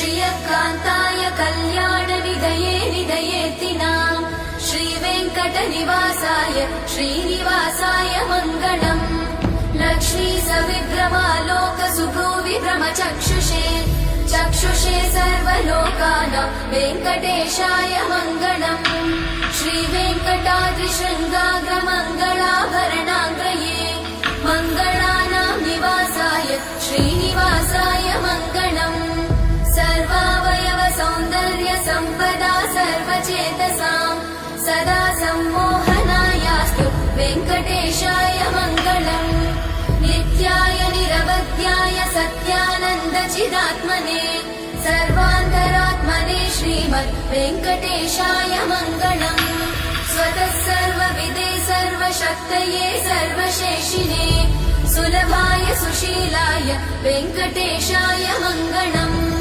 श्रियकान्ताय कल्याणनिधये निधयेतिनाम् श्रीवेङ्कटनिवासाय श्रीनिवासाय मङ्गलम् लक्ष्मी सविभ्रमालोकसुभ्रूविभ्रमचक्षुषे चक्षुषे सर्वलोकानां वेङ्कटेशाय मङ्गलम् श्रीवेङ्कटाद्रिशृङ्गाग्रमङ्गलाभरणाग्रये मङ्गलानां निवासाय श्रीनिवासाय मङ्गलम् सर्वावयव सौन्दर्य सम्पदा सर्वचेतसां सदा सम्मोहनायास्तु वेङ्कटेशाय मङ्गलम् नित्याय निरवध्याय सत्यानन्दचिदात्मने सर्वान्तरात्मने श्रीमद् वेङ्कटेशाय मङ्गलम् स्वतः सर्वविदे सर्वशक्तये सर्वशेषिने सुलभाय सुशीलाय वेङ्कटेशाय मङ्गलम्।